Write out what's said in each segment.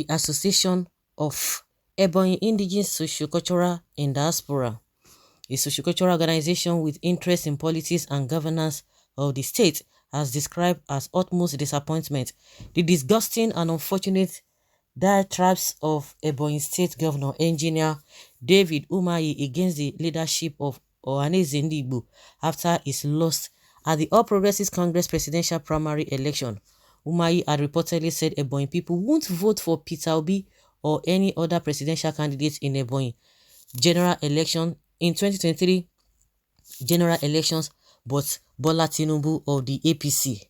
the Association of Ebonyi Indigenes Sociocultural in Diaspora, a sociocultural organization with interest in politics and governance of the state, has described as utmost disappointment the disgusting and unfortunate diatribes of Ebonyi State Governor Engineer David Umahi against the leadership of Ohanaeze Ndigbo after his loss at the All Progressives Congress presidential primary election. Umahi had reportedly said Ebonyi people won't vote for Peter Obi or any other presidential candidate in Ebonyi general election in 2023 general elections, but Bola Tinubu of the APC.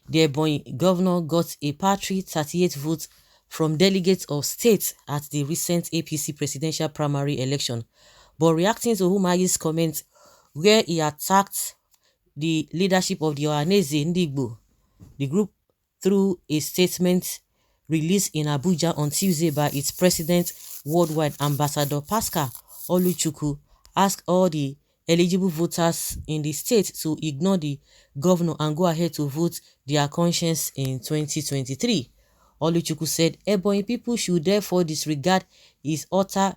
The Ebonyi governor got a paltry 38 votes from delegates of states at the recent APC presidential primary election. But reacting to Umahi's comments, where he attacked the leadership of the Ohanaeze Ndigbo, the group, through a statement released in Abuja on Tuesday by its president worldwide, Ambassador Pascal Oluchukwu, asked all the eligible voters in the state to ignore the governor and go ahead to vote their conscience in 2023. Oluchukwu said Ebonyi people should therefore disregard his utter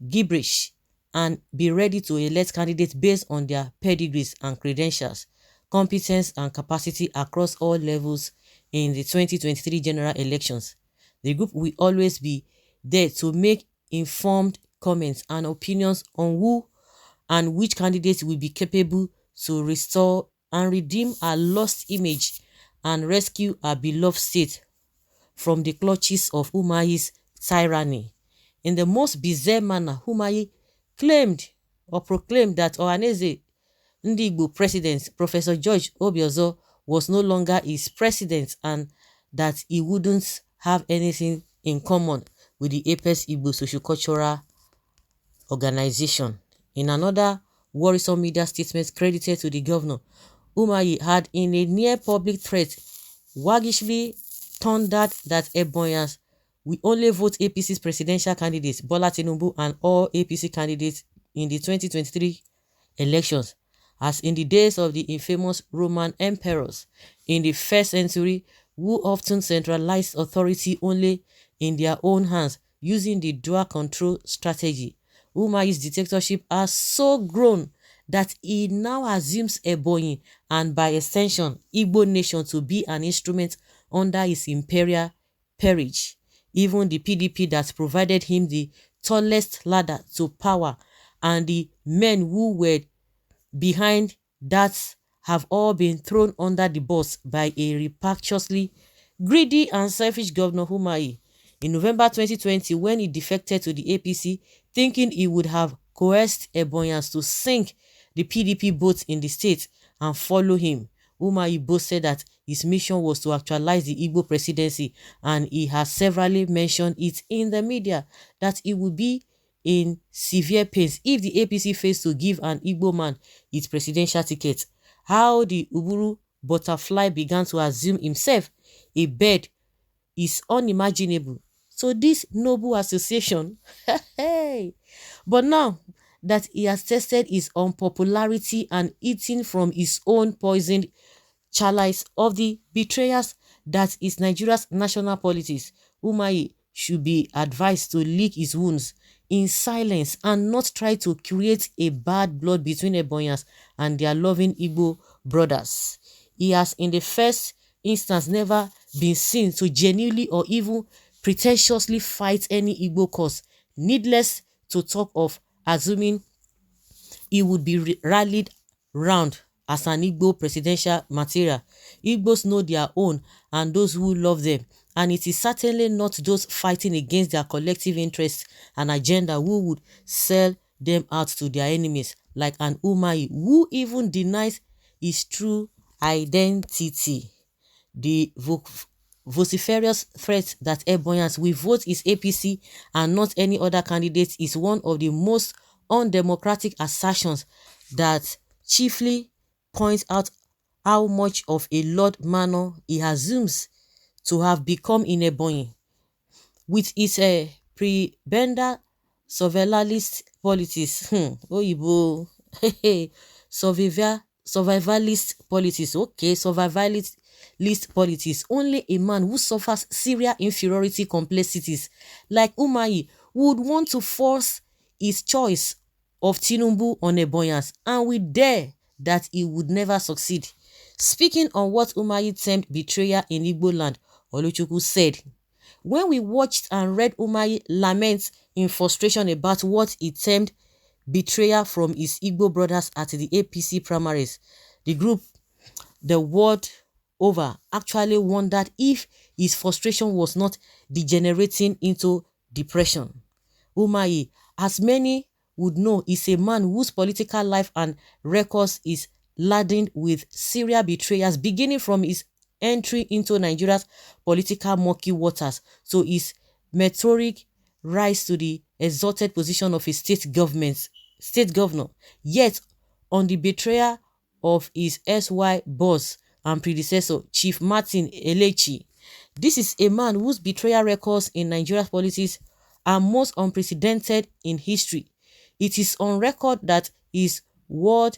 gibberish and be ready to elect candidates based on their pedigrees and credentials, competence and capacity across all levels in the 2023 general elections. The group will always be there to make informed comments and opinions on who and which candidates will be capable to restore and redeem our lost image and rescue our beloved state from the clutches of Umahi's tyranny. In the most bizarre manner, Umahi claimed or proclaimed that Ohanaeze Ndigbo president, Professor George Obiozor, was no longer his president and that he wouldn't have anything in common with the Apex Igbo Sociocultural Organization. In another worrisome media statement credited to the governor, Umahi had, in a near-public threat, waggishly thundered that Ebonyans will only vote APC's presidential candidates, Bola Tinubu, and all APC candidates in the 2023 elections, as in the days of the infamous Roman emperors in the 1st century, who often centralized authority only in their own hands using the dual control strategy. Umahi's dictatorship has so grown that he now assumes Ebonyi and by extension Igbo nation to be an instrument under his imperial peerage. Even the PDP that provided him the tallest ladder to power and the men who were behind that have all been thrown under the bus by a rapaciously greedy and selfish Governor Umahi. In November 2020, when he defected to the APC, thinking he would have coerced Ebonyans to sink the PDP boat in the state and follow him, Umahi boasted that his mission was to actualize the Igbo presidency, and he has severally mentioned it in the media that he would be in severe pains if the APC fails to give an Igbo man its presidential ticket. How the Uburu butterfly began to assume himself a bird is unimaginable. So this noble association, hey, but now that he has tested his unpopularity and eaten from his own poisoned chalice of the betrayers that is Nigeria's national politics, Umahi should be advised to lick his wounds in silence and not try to create a bad blood between Ebonyans and their loving Igbo brothers. He has in the first instance never been seen to genuinely or even pretentiously fight any Igbo cause, needless to talk of assuming he would be rallied round as an Igbo presidential material. Igbos know their own and those who love them, and it is certainly not those fighting against their collective interests and agenda who would sell them out to their enemies, like an Umahi who even denies his true identity. The vociferous threat that Ebonyans will vote his APC and not any other candidate is one of the most undemocratic assertions that chiefly points out how much of a Lord Manor he assumes to have become in Ebonyi. With its prebender survivalist politics, Oyibo, survivalist politics, okay, survivalist list politics. Only a man who suffers serious inferiority complexities like Umahi would want to force his choice of Tinubu on Ebonyans, and we dare that he would never succeed. Speaking on what Umahi termed betrayal in Igbo land, Oluchukwu said, when we watched and read Umahi lament in frustration about what he termed betrayal from his Igbo brothers at the APC primaries, the group the world over actually wondered if his frustration was not degenerating into depression. Umahi, as many would know, is a man whose political life and records is laden with serial betrayals, beginning from his entry into Nigeria's political murky waters to his meteoric rise to the exalted position of a state governor. Yet, on the betrayal of his SY boss and predecessor, Chief Martin Elechi, this is a man whose betrayal records in Nigeria's politics are most unprecedented in history. It is on record that his word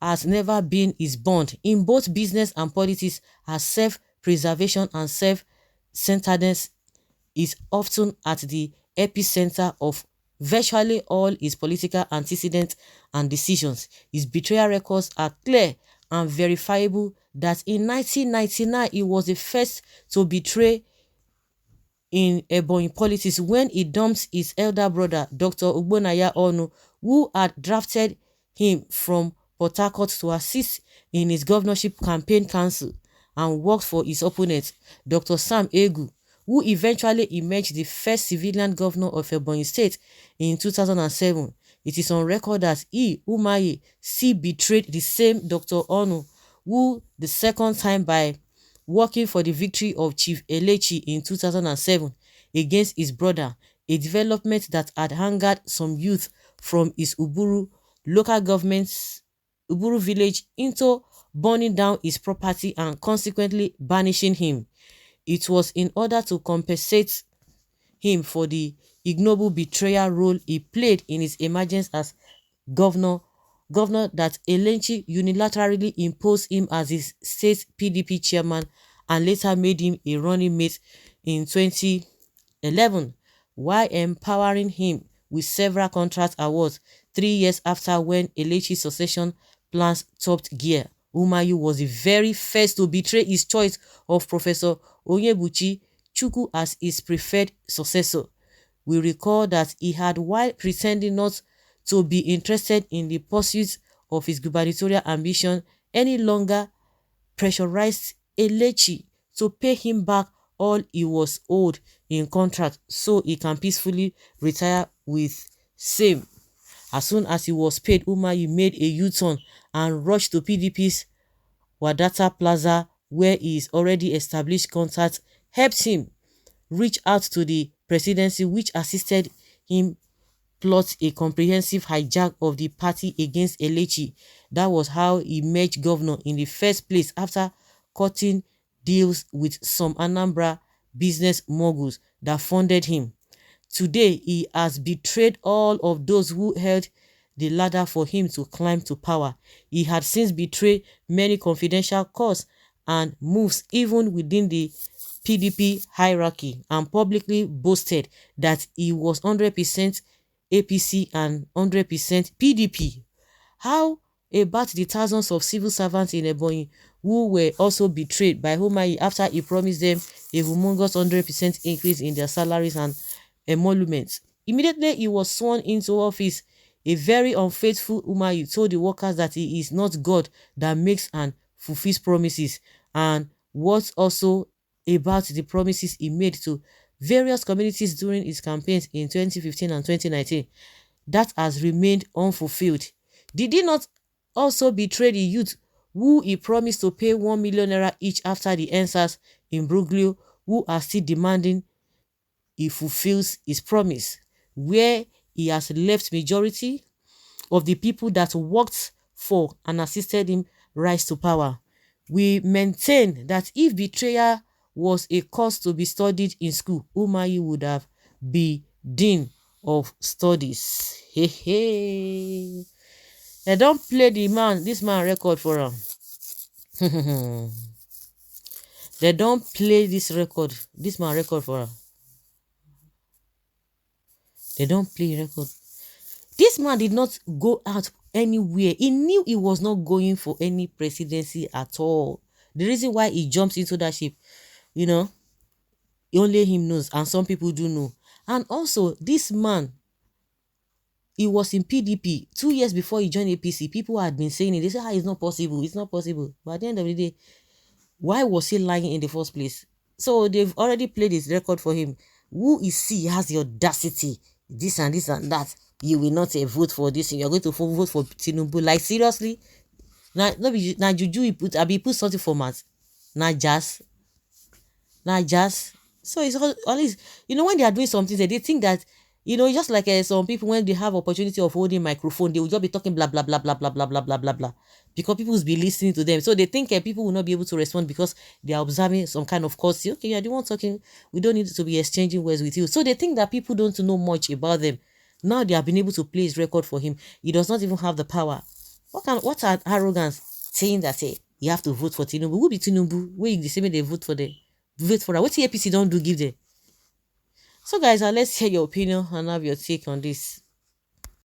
has never been his bond in both business and politics, as self-preservation and self-centeredness is often at the epicenter of virtually all his political antecedents and decisions. His betrayal records are clear and verifiable that in 1999 he was the first to betray in Ebonyi politics when he dumped his elder brother, Dr. Ugbonaya Onu, who had drafted him from Port Harcourt to assist in his governorship campaign council and worked for his opponent, Dr. Sam Egu, who eventually emerged the first civilian governor of Ebonyi State in 2007. It is on record that he, Umahi, still betrayed the same Dr. Onu, who the second time by working for the victory of Chief Elechi in 2007 against his brother, a development that had angered some youth from his Uburu local government's Uburu village into burning down his property and consequently banishing him. It was in order to compensate him for the ignoble betrayal role he played in his emergence as governor that Elechi unilaterally imposed him as his state PDP chairman and later made him a running mate in 2011, while empowering him with several contract awards 3 years after when Elechi's succession plans topped gear. Umahi was the very first to betray his choice of Professor Onyebuchi Chukwu as his preferred successor. We recall that he had, while pretending not to be interested in the pursuit of his gubernatorial ambition any longer, pressurized Elechi to pay him back all he was owed in contract so he can peacefully retire with same. As soon as he was paid, Umahi made a U-turn and rushed to PDP's Wadata Plaza, where his already established contacts helped him reach out to the presidency, which assisted him plot a comprehensive hijack of the party against Elechi. That was how he emerged governor in the first place after cutting deals with some Anambra business moguls that funded him. Today, he has betrayed all of those who held the ladder for him to climb to power. He had since betrayed many confidential calls and moves even within the PDP hierarchy and publicly boasted that he was 100% APC and 100% PDP. How about the thousands of civil servants in Ebonyi who were also betrayed by Umahi after he promised them a humongous 100% increase in their salaries and emoluments? Immediately he was sworn into office, a very unfaithful Umahi told the workers that he is not God that makes and fulfills promises. And what also about the promises he made to various communities during his campaigns in 2015 and 2019 that has remained unfulfilled? Did he not also betray the youth who he promised to pay 1 million naira each after the answers in Bruglio, who are still demanding he fulfills his promise, where he has left majority of the people that worked for and assisted him rise to power? We maintain that if betrayal was a course to be studied in school, Umahi would have been Dean of Studies. Hey, hey. They don't play this man record for him. They don't play this record, this man record for her. They don't play record. This man did not go out anywhere. He knew he was not going for any presidency at all. The reason why he jumps into that ship, you know, only him knows, and some people do know. And also, this man, he was in PDP 2 years before he joined APC. People had been saying it. They said, it's not possible. It's not possible. But at the end of the day, why was he lying in the first place? So they've already played his record for him. Who is he has the audacity, this and this and that? You will not vote for this. You're going to vote for Tinubu. Like, seriously? Now juju he put something for math. Now just so it's always, when they are doing something, they think that, just like some people, when they have opportunity of holding microphone, they will just be talking blah blah blah blah blah blah blah blah blah blah, because people will be listening to them. So they think people will not be able to respond because they are observing some kind of course. Okay, you're the one talking, we don't need to be exchanging words with you. So they think that people don't know much about them. Now they have been able to play his record for him. He does not even have the power. What are arrogance saying that you have to vote for Tinubu? Who be Tinubu? Where the same way they vote for them? Vote for that. What the APC don't do give them? So guys, let's hear your opinion and have your take on this.